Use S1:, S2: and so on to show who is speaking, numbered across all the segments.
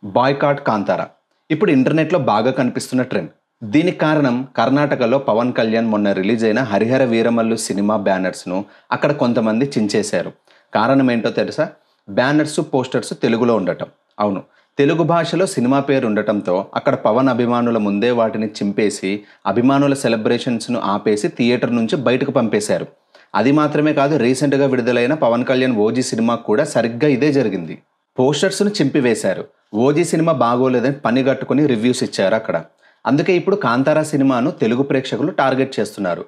S1: Boycott Kantara. ఇప్పుడు ఇంటర్నెట్‌లో బాగా కనిపిస్తున్న ట్రెండ్. దీనికి కారణం కర్ణాటకలో పవన్ కళ్యాణ్ మొన్న రిలీజ్ అయిన 'హరిహర వీరమల్లు' సినిమా బ్యానర్స్‌ను అక్కడ కొంతమంది చించేశారు. కారణం ఏంటో తెలుసా? బ్యానర్స్, పోస్టర్స్ తెలుగులో ఉండటం. అవును. తెలుగు భాషలో సినిమా పేరు ఉండటంతో అక్కడ పవన్ అభిమానుల ముందే వాటిని చింపేసి, అభిమానుల సెలబ్రేషన్స్‌ను ఆపేసి థియేటర్ నుంచి బయటకు పంపేశారు. అది మాత్రమే కాదు, రీసెంట్‌గా విడుదలైన పవన్ కళ్యాణ్ 'ఓజీ' సినిమాకు కూడా సరిగ్గా ఇదే జరిగింది. పోస్టర్స్‌ను చింపివేశారు. 'ఓజీ' సినిమా బాగోలేదని పనిగట్టుకుని రివ్యూస్ ఇచ్చారు అక్కడ. అందుకే ఇప్పుడు 'కాంతార' సినిమాను తెలుగు ప్రేక్షకులు టార్గెట్ చేస్తున్నారు.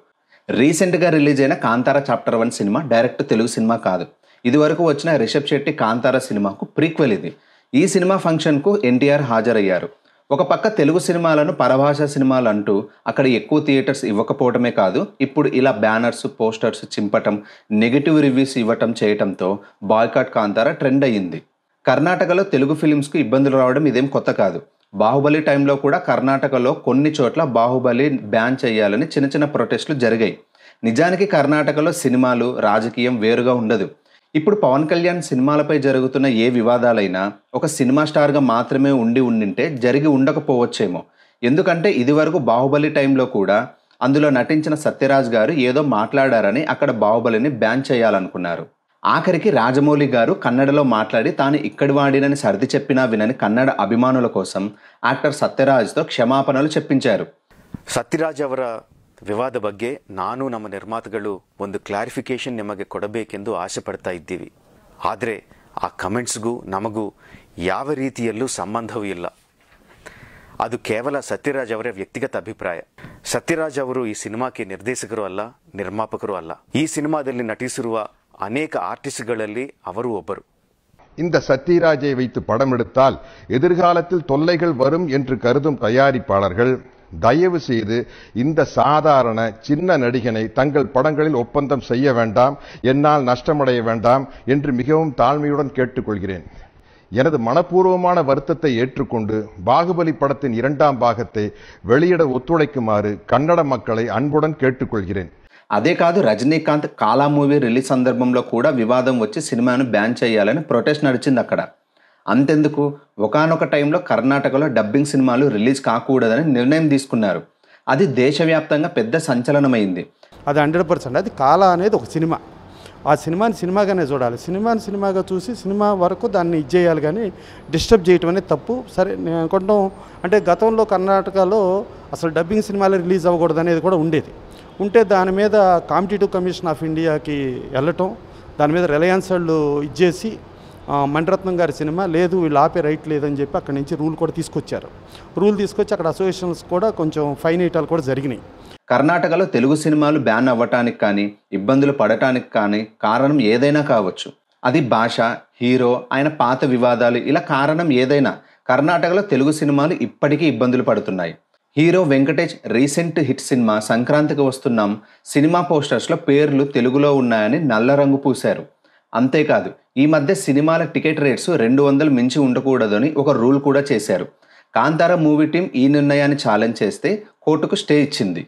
S1: రీసెంట్‌గా రిలీజ్ అయిన 'Kantara chapter 1' cinema direct Telugu cinema కాదు. ఇదివరకు వచ్చిన రిషబ్ శెట్టి 'కాంతార' సినిమాకు ప్రీక్వెల్ ఇది. ఈ సినిమా ఫంక్షన్‌కు ఎన్టీఆర్ హాజరయ్యారు. ఒక పక్క తెలుగు సినిమాలను పరభాషా సినిమాలంటూ అక్కడ ఎక్కువ థియేటర్స్ ఇవ్వకపోవటమే కాదు, ఇప్పుడు ఇలా బ్యానర్స్, పోస్టర్స్ చింపటం, నెగెటివ్ రివ్యూస్ ఇవ్వటం చేయటంతో 'బాయ్‌కాట్ కాంతార' ట్రెండ్ అయ్యింది. కర్ణాటకలో తెలుగు ఫిలిమ్స్‌కు ఇబ్బందులు రావడం ఇదేం కొత్త కాదు. 'బాహుబలి' టైంలో కూడా కర్ణాటకలో కొన్ని చోట్ల 'బాహుబలి' బ్యాన్ చేయాలని చిన్న చిన్న ప్రొటెస్టులు జరిగాయి. నిజానికి కర్ణాటకలో సినిమాలు, రాజకీయం వేరుగా ఉండదు. ఇప్పుడు పవన్ కళ్యాణ్ సినిమాలపై జరుగుతున్న ఏ వివాదాలైనా ఒక సినిమా స్టార్గా మాత్రమే ఉండింటే జరిగి ఉండకపోవచ్చేమో. ఎందుకంటే ఇదివరకు 'బాహుబలి' టైంలో కూడా అందులో నటించిన సత్యరాజ్ గారు ఏదో మాట్లాడారని అక్కడ 'బాహుబలిని' బ్యాన్ చేయాలనుకున్నారు. ఆఖరికి రాజమౌళి గారు కన్నడలో మాట్లాడి తాను ఇక్కడి వాడినని సర్ది చెప్పినా వినని కన్నడ అభిమానుల కోసం యాక్టర్ సత్యరాజ్తో క్షమాపణలు చెప్పించారు.
S2: ಸತ್ಯರಾಜ್ ಅವರ ವಿವಾದ ಬಗ್ಗೆ ನಾನು ನಮ್ಮ ನಿರ್ಮಾತೃಗಳು ಒಂದು ಕ್ಲಾರಿಫಿಕೇಶನ್ ನಿಮಗೆ ಕೊಡಬೇಕೆಂದು ಆಸೆ ಪಡ್ತಾ ಇದ್ದೀವಿ. ಆದರೆ ಆ ಕಮೆಂಟ್ಸ್ಗೂ ನಮಗೂ ಯಾವ ರೀತಿಯಲ್ಲೂ ಸಂಬಂಧವೂ ಇಲ್ಲ. ಅದು ಕೇವಲ ಸತ್ಯರಾಜ್ ಅವರ ವ್ಯಕ್ತಿಗತ ಅಭಿಪ್ರಾಯ. ಸತ್ಯರಾಜ್ ಅವರು ಈ ಸಿನಿಮಾಕ್ಕೆ ನಿರ್ದೇಶಕರು ಅಲ್ಲ, ನಿರ್ಮಾಪಕರು ಅಲ್ಲ. ಈ ಸಿನಿಮಾದಲ್ಲಿ ನಟಿಸಿರುವ ಅನೇಕ ಆರ್ಟಿಸ್ಟ್ಗಳಲ್ಲಿ ಅವರು ಒಬ್ಬರು.
S3: இந்த சத்யராஜை வைத்து படம் எடுத்தால் எதிர்காலத்தில் தொல்லைகள் வரும் என்று கருதும் தயாரிப்பாளர்கள் தயவு செய்து இந்த சாதாரண சின்ன நடிகனை தங்கள் படங்களில் ஒப்பந்தம் செய்ய வேண்டாம், என்னால் நஷ்டமடைய வேண்டாம் என்று மிகவும் தாழ்மையுடன் கேட்டுக்கொள்கிறேன். எனது மனப்பூர்வமான வருத்தத்தை ஏற்றுக்கொண்டு பாகுபலி படத்தின் 2ஆம் பாகத்தை வெளியிட ஒத்துழைக்குமாறு கன்னட மக்களை அன்புடன் கேட்டுக்கொள்கிறேன்.
S1: అదే కాదు, రజనీకాంత్ 'కాలా' మూవీ రిలీజ్ సందర్భంలో కూడా వివాదం వచ్చి సినిమాను బ్యాన్ చేయాలని ప్రొటెస్ట్ నడిచింది అక్కడ. అంతెందుకు, ఒకానొక టైంలో కర్ణాటకలో డబ్బింగ్ సినిమాలు రిలీజ్ కాకూడదని నిర్ణయం తీసుకున్నారు. అది దేశవ్యాప్తంగా పెద్ద సంచలనమైంది.
S4: అది 100%. అది 'కాలా' అనేది ఒక సినిమా. ఆ సినిమాని సినిమాగానే చూడాలి. సినిమాని సినిమాగా చూసి సినిమా వరకు దాన్ని ఇచ్చేయాలి, కానీ డిస్టర్బ్ చేయటం అనేది తప్పు. సరే, నేను అనుకుంటాం అంటే గతంలో కర్ణాటకలో అసలు డబ్బింగ్ సినిమాలు రిలీజ్ అవ్వకూడదు అనేది కూడా ఉండేది. ఉంటే దాని మీద కాంపిటేటివ్ కమిషన్ ఆఫ్ ఇండియాకి వెళ్ళటం, దాని మీద రిలయన్స్ వాళ్ళు ఇచ్చేసి మణిరత్నం గారి సినిమా లేదు, వీళ్ళు ఆపే రైట్ లేదని చెప్పి అక్కడి నుంచి రూల్ కూడా తీసుకొచ్చారు. రూల్ తీసుకొచ్చి అక్కడ అసోసియేషన్స్ కూడా కొంచెం ఫైన్ వేయటాలు కూడా జరిగినాయి.
S1: కర్ణాటకలో తెలుగు సినిమాలు బ్యాన్ అవ్వటానికి కానీ, ఇబ్బందులు పడటానికి కానీ కారణం ఏదైనా కావచ్చు. అది భాష, హీరో, ఆయన పాత వివాదాలు, ఇలా కారణం ఏదైనా కర్ణాటకలో తెలుగు సినిమాలు ఇప్పటికీ ఇబ్బందులు పడుతున్నాయి. Hero Venkatesh recent hit cinema 'సంక్రాంతికి వస్తున్నాం' సినిమా పోస్టర్స్లో పేర్లు తెలుగులో ఉన్నాయని నల్ల రంగు పూశారు. అంతేకాదు, ఈ మధ్య సినిమాల టికెట్ రేట్స్ 200 మించి ఉండకూడదని ఒక రూల్ కూడా చేశారు. 'కాంతార' మూవీ టీం ఈ నిర్ణయాన్ని ఛాలెంజ్ చేస్తే కోర్టుకు స్టే ఇచ్చింది.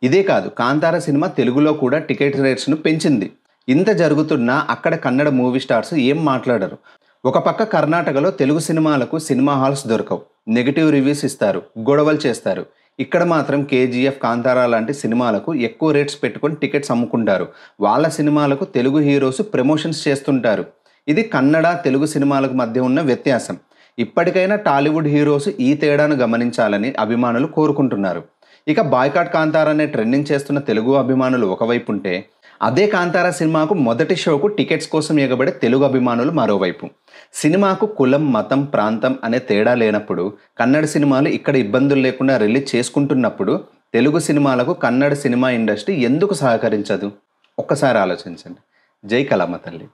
S1: ఇదే కాదు, 'కాంతార' సినిమా తెలుగులో కూడా టికెట్ రేట్స్ను పెంచింది. ఇంత జరుగుతున్నా అక్కడ కన్నడ మూవీ స్టార్స్ ఏం మాట్లాడరు. ఒక పక్క కర్ణాటకలో తెలుగు సినిమాలకు సినిమా హాల్స్ దొరకవు, నెగిటివ్ రివ్యూస్ ఇస్తారు, గొడవలు చేస్తారు. ఇక్కడ మాత్రం 'కేజీఎఫ్', 'కాంతార' లాంటి సినిమాలకు ఎక్కువ రేట్స్ పెట్టుకొని టికెట్స్ అమ్ముకుంటారు. వాళ్ళ సినిమాలకు తెలుగు హీరోస్ ప్రమోషన్స్ చేస్తుంటారు. ఇది కన్నడ, తెలుగు సినిమాలకు మధ్య ఉన్న వ్యత్యాసం. ఇప్పటికైనా టాలీవుడ్ హీరోస్ ఈ తేడాను గమనించాలని అభిమానులు కోరుకుంటున్నారు. ఇక 'బాయ్‌కాట్ కాంతార' అనే ట్రెండింగ్ చేస్తున్న తెలుగు అభిమానులు ఒకవైపు ఉంటే, అదే 'కాంతార' సినిమాకు మొదటి షోకు టికెట్స్ కోసం ఎగబడే తెలుగు అభిమానులు మరోవైపు. సినిమాకు కులం, మతం, ప్రాంతం అనే తేడా లేనప్పుడు, కన్నడ సినిమాలు ఇక్కడ ఇబ్బందులు లేకుండా రిలీజ్ చేసుకుంటున్నప్పుడు తెలుగు సినిమాలకు కన్నడ సినిమా ఇండస్ట్రీ ఎందుకు సహకరించదు? ఒక్కసారి ఆలోచించండి. జై కళమ్మ తల్లి.